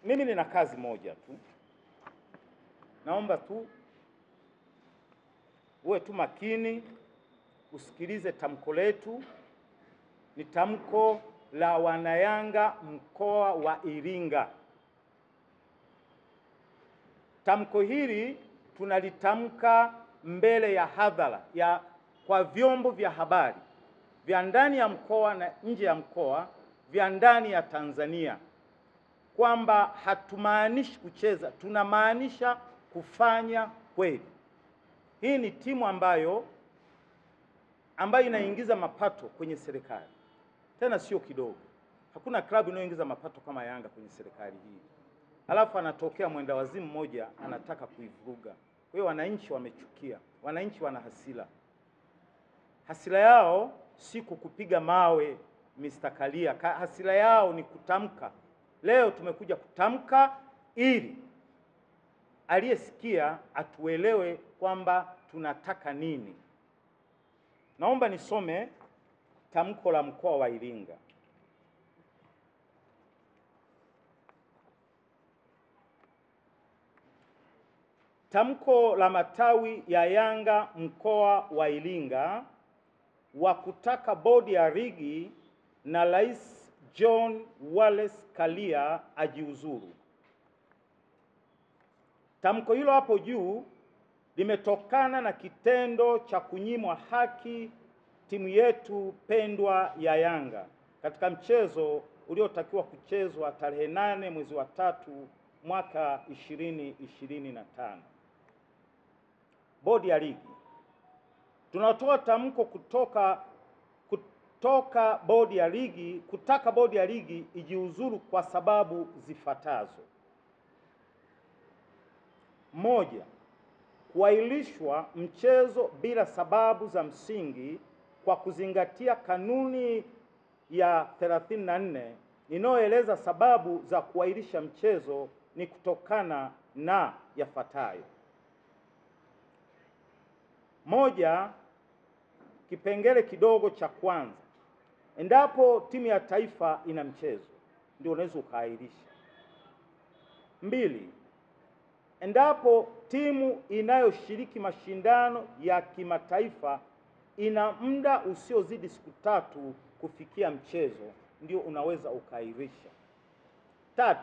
Mimi nina kazi moja tu, naomba tu uwe tu makini usikilize tamko letu. Ni tamko la wanayanga mkoa wa Iringa. Tamko hili tunalitamka mbele ya hadhara kwa vyombo vya habari vya ndani ya mkoa na nje ya mkoa, vya ndani ya Tanzania, kwamba hatumaanishi kucheza, tunamaanisha kufanya kweli. Hii ni timu ambayo inaingiza mapato kwenye serikali, tena sio kidogo. Hakuna klabu inayoingiza mapato kama Yanga kwenye serikali hii. Alafu anatokea mwenda wazimu mmoja anataka kuivuruga. Kwa hiyo wananchi wamechukia, wananchi wana hasira. Hasira yao si kukupiga mawe Mr. Kalia, hasira yao ni kutamka. Leo tumekuja kutamka ili aliyesikia atuelewe kwamba tunataka nini. Naomba nisome tamko la mkoa wa Iringa. Tamko la matawi ya Yanga mkoa wa Iringa wa kutaka bodi ya ligi na Rais John Wallace Karia ajiuzuru. Tamko hilo hapo juu limetokana na kitendo cha kunyimwa haki timu yetu pendwa ya Yanga katika mchezo uliotakiwa kuchezwa tarehe 8 mwezi wa 3 mwaka 2025. Bodi ya ligi, tunatoa tamko kutoka bodi ya ligi kutaka bodi ya ligi ijiuzuru kwa sababu zifuatazo. Moja, kuahirishwa mchezo bila sababu za msingi kwa kuzingatia kanuni ya 34 inayoeleza sababu za kuahirisha mchezo ni kutokana na yafuatayo. Moja, kipengele kidogo cha kwanza, endapo timu ya taifa ina mchezo ndio unaweza ukaahirisha. 2, endapo timu inayoshiriki mashindano ya kimataifa ina muda usiozidi siku 3 kufikia mchezo, ndio unaweza ukaahirisha. 3,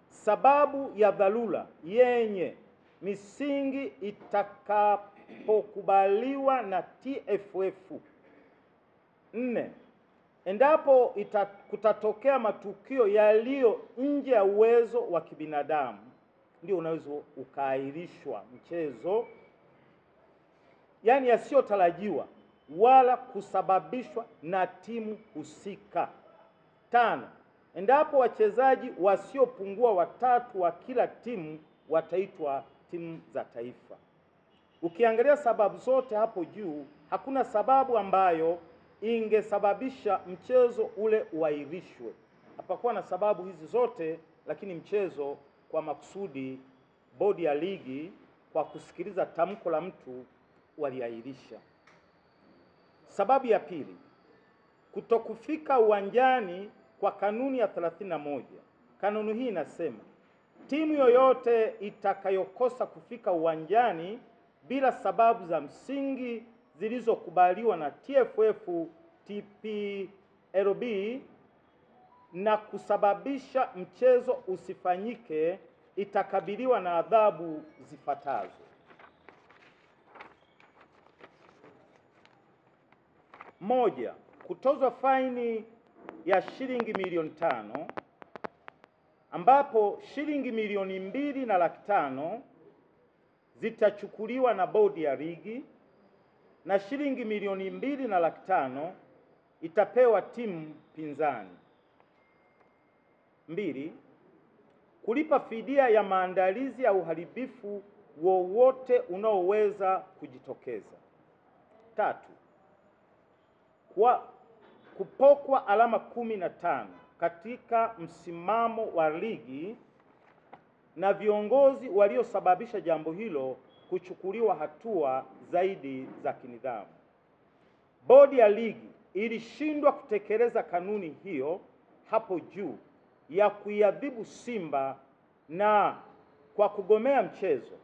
sababu ya dharura yenye misingi itakapokubaliwa na TFF. 4, endapo kutatokea matukio yaliyo nje ya uwezo wa kibinadamu, ndio unaweza ukaahirishwa mchezo, yani yasiyotarajiwa wala kusababishwa na timu husika. 5, endapo wachezaji wasiopungua 3 wa kila timu wataitwa timu za taifa. Ukiangalia sababu zote hapo juu, hakuna sababu ambayo ingesababisha mchezo ule uahirishwe. Hapakuwa na sababu hizi zote, lakini mchezo kwa makusudi bodi ya ligi kwa kusikiliza tamko la mtu waliahirisha. Sababu ya pili, kutokufika uwanjani kwa kanuni ya 31. Kanuni hii inasema timu yoyote itakayokosa kufika uwanjani bila sababu za msingi zilizokubaliwa na TFF, TPLB na kusababisha mchezo usifanyike itakabiliwa na adhabu zifuatazo. Moja, kutozwa faini ya shilingi milioni 5, ambapo shilingi milioni 2,500,000 zitachukuliwa na bodi ya ligi na shilingi milioni 2,500,000 itapewa timu pinzani. 2, kulipa fidia ya maandalizi ya uharibifu wowote unaoweza kujitokeza. 3, kupokwa alama 15 katika msimamo wa ligi na viongozi waliosababisha jambo hilo kuchukuliwa hatua zaidi za kinidhamu. Bodi ya ligi ilishindwa kutekeleza kanuni hiyo hapo juu ya kuiadhibu Simba na kwa kugomea mchezo.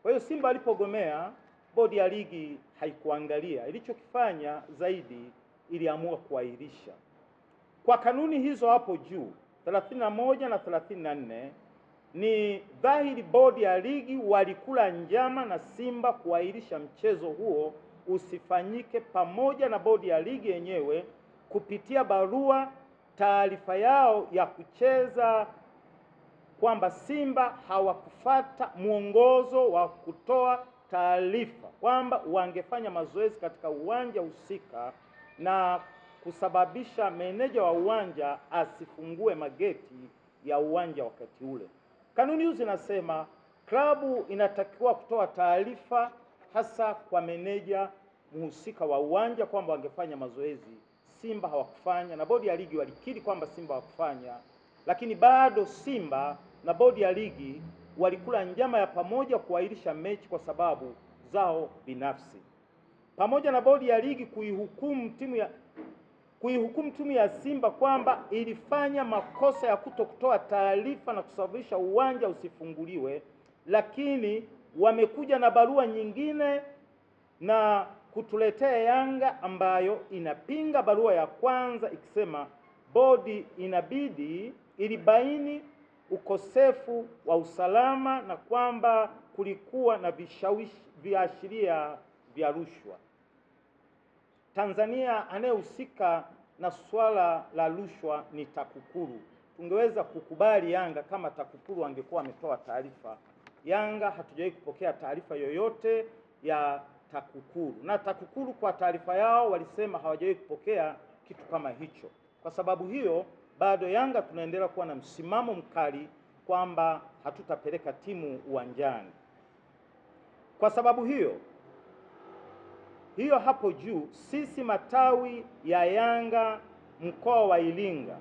Kwa hiyo Simba alipogomea, bodi ya ligi haikuangalia, ilichokifanya zaidi iliamua kuahirisha. Kwa kanuni hizo hapo juu 31 na 34, ni dhahiri bodi ya ligi walikula njama na Simba kuahirisha mchezo huo usifanyike, pamoja na bodi ya ligi yenyewe kupitia barua taarifa yao ya kucheza kwamba Simba hawakufata mwongozo wa kutoa taarifa kwamba wangefanya mazoezi katika uwanja husika, na kusababisha meneja wa uwanja asifungue mageti ya uwanja wakati ule. Kanuni hizi zinasema klabu inatakiwa kutoa taarifa hasa kwa meneja mhusika wa uwanja kwamba wangefanya mazoezi. Simba hawakufanya, na bodi ya ligi walikiri kwamba Simba hawakufanya, lakini bado Simba na bodi ya ligi walikula njama ya pamoja kuahirisha mechi kwa sababu zao binafsi. Pamoja na bodi ya ligi kuihukumu timu ya Simba kwamba ilifanya makosa ya kutokutoa taarifa na kusababisha uwanja usifunguliwe, lakini wamekuja na barua nyingine na kutuletea Yanga ambayo inapinga barua ya kwanza ikisema bodi ilibaini ukosefu wa usalama na kwamba kulikuwa na viashiria vya rushwa. Tanzania anayehusika na swala la rushwa ni TAKUKURU. Tungeweza kukubali Yanga kama TAKUKURU angekuwa ametoa taarifa. Yanga hatujawahi kupokea taarifa yoyote ya TAKUKURU, na TAKUKURU kwa taarifa yao walisema hawajawahi kupokea kitu kama hicho. Kwa sababu hiyo bado Yanga tunaendelea kuwa na msimamo mkali kwamba hatutapeleka timu uwanjani. Kwa sababu hiyo hapo juu, sisi matawi ya Yanga mkoa wa Iringa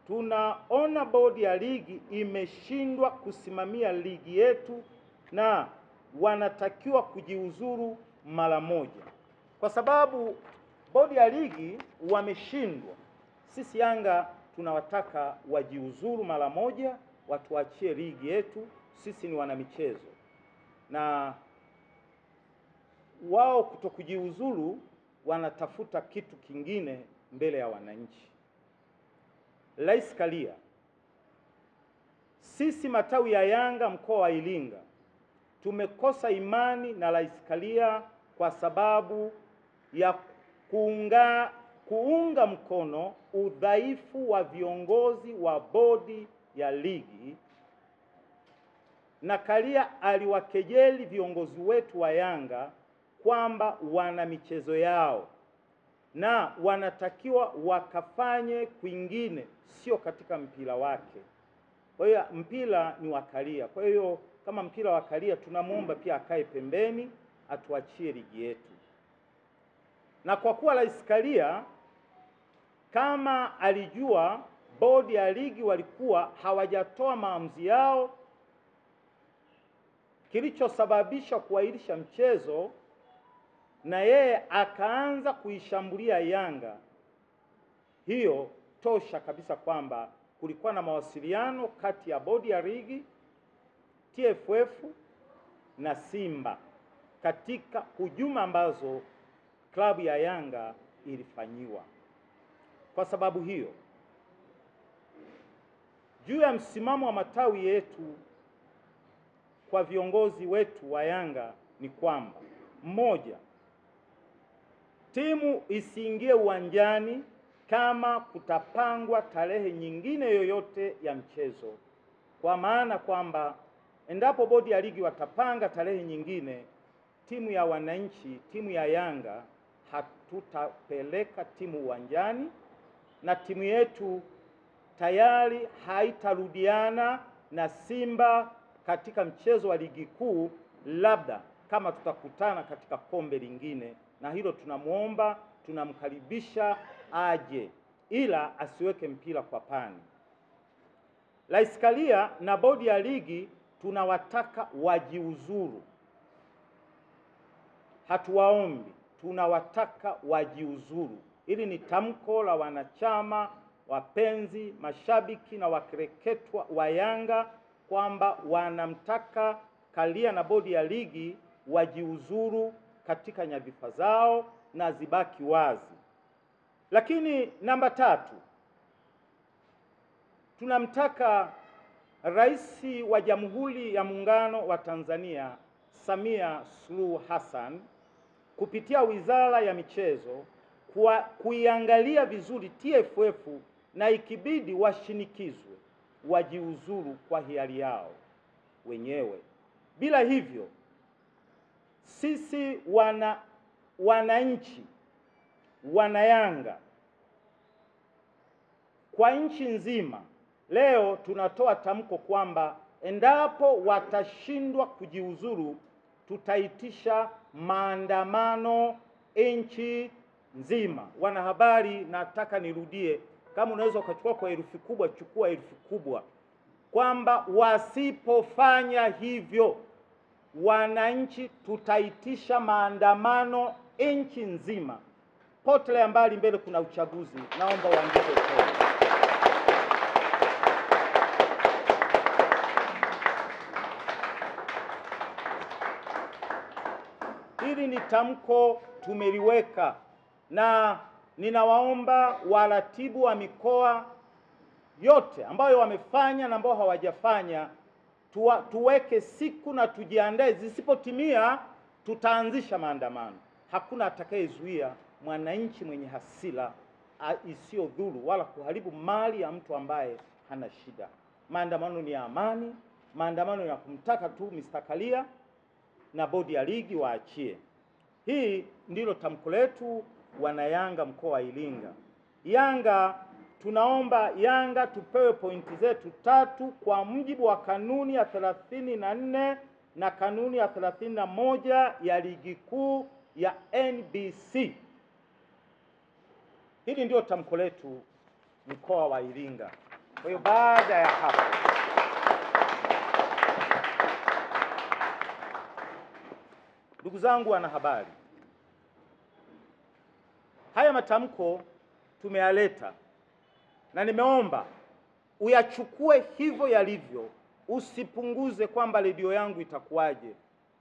tunaona bodi ya ligi imeshindwa kusimamia ligi yetu na wanatakiwa kujiuzuru mara moja. Kwa sababu bodi ya ligi wameshindwa, sisi Yanga tunawataka wajiuzuru mara moja, watuachie ligi yetu. Sisi ni wanamichezo, na wao kutokujiuzuru wanatafuta kitu kingine mbele ya wananchi. Rais Karia, sisi matawi ya Yanga mkoa wa Iringa tumekosa imani na Rais Karia kwa sababu ya kuunga mkono udhaifu wa viongozi wa bodi ya ligi, na Karia aliwakejeli viongozi wetu wa Yanga kwamba wana michezo yao na wanatakiwa wakafanye kwingine, sio katika mpira wake. Kwa hiyo mpira ni wa Karia. Kwa hiyo kama mpira wa Karia, tunamwomba pia akae pembeni, atuachie ligi yetu. Na kwa kuwa Rais Karia kama alijua bodi ya ligi walikuwa hawajatoa maamuzi yao, kilichosababisha kuahirisha mchezo, na yeye akaanza kuishambulia Yanga, hiyo tosha kabisa kwamba kulikuwa na mawasiliano kati ya bodi ya ligi, TFF na Simba katika hujuma ambazo klabu ya Yanga ilifanyiwa. Kwa sababu hiyo, juu ya msimamo wa matawi yetu kwa viongozi wetu wa Yanga ni kwamba, mmoja, timu isiingie uwanjani kama kutapangwa tarehe nyingine yoyote ya mchezo, kwa maana kwamba endapo bodi ya ligi watapanga tarehe nyingine, timu ya wananchi, timu ya Yanga, hatutapeleka timu uwanjani, na timu yetu tayari haitarudiana na Simba katika mchezo wa ligi kuu, labda kama tutakutana katika kombe lingine, na hilo tunamwomba, tunamkaribisha aje, ila asiweke mpira kwa pani. Rais Karia na bodi ya ligi tunawataka wajiuzuru. Hatuwaombi, tunawataka wajiuzuru. Hili ni tamko la wanachama, wapenzi, mashabiki na wakereketwa wa Yanga kwamba wanamtaka Karia na bodi ya ligi wajiuzuru katika nyadhifa zao na zibaki wazi. Lakini namba 3, tunamtaka Rais wa Jamhuri ya Muungano wa Tanzania Samia Suluhu Hassan kupitia Wizara ya Michezo kuiangalia vizuri TFF na ikibidi washinikizwe wajiuzuru kwa hiari yao wenyewe. Bila hivyo sisi wananchi Wanayanga kwa nchi nzima leo tunatoa tamko kwamba endapo watashindwa kujiuzuru, tutaitisha maandamano nchi nzima. Wanahabari, nataka nirudie, kama unaweza ukachukua kwa herufi kubwa, chukua herufi kubwa, kwamba wasipofanya hivyo, wananchi tutaitisha maandamano nchi nzima. Potelea mbali, mbele kuna uchaguzi, naomba uandike tena. Hili ni tamko tumeliweka, na ninawaomba waratibu wa mikoa yote ambayo wamefanya na ambao hawajafanya tuweke siku na tujiandae. Zisipotimia tutaanzisha maandamano. Hakuna atakayezuia mwananchi mwenye hasira isiyodhuru wala kuharibu mali ya mtu ambaye hana shida. Maandamano ni ya amani, maandamano ya kumtaka tu Mr. Karia na bodi ya ligi waachie. Hii ndilo tamko letu Wanayanga mkoa wa Iringa. Yanga, tunaomba Yanga tupewe pointi zetu 3 kwa mujibu wa kanuni ya 34 na kanuni ya 31 ya ligi kuu ya NBC. Hili ndio tamko letu mkoa wa Iringa. Kwa hiyo baada ya hapo, ndugu zangu wanahabari, haya matamko tumeyaleta na nimeomba uyachukue hivyo yalivyo, usipunguze kwamba redio yangu itakuwaje.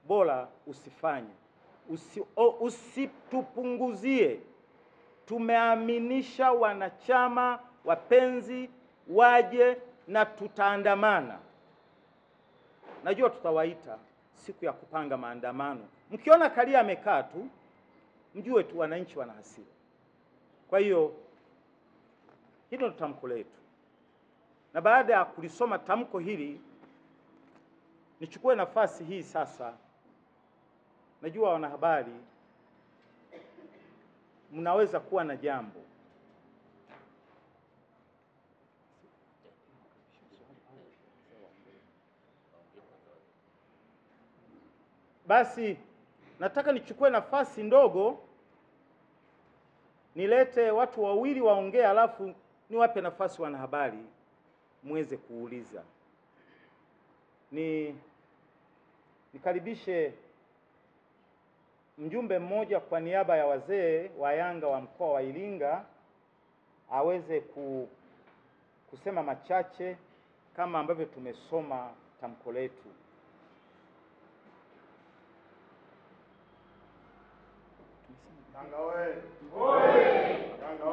Bora usifanye, usitupunguzie. Tumeaminisha wanachama, wapenzi waje na tutaandamana. Najua tutawaita siku ya kupanga maandamano. Mkiona Karia amekaa tu, mjue tu wananchi wana hasira. Kwa hiyo hilo ni tamko letu, na baada ya kulisoma tamko hili, nichukue nafasi hii sasa. Najua wanahabari mnaweza kuwa na jambo. Basi nataka nichukue nafasi ndogo nilete watu wawili waongee, alafu niwape nafasi wanahabari muweze kuuliza. Nikaribishe mjumbe mmoja kwa niaba ya wazee wa Yanga wa mkoa wa Iringa aweze kusema machache kama ambavyo tumesoma tamko letu. Yanga wewe.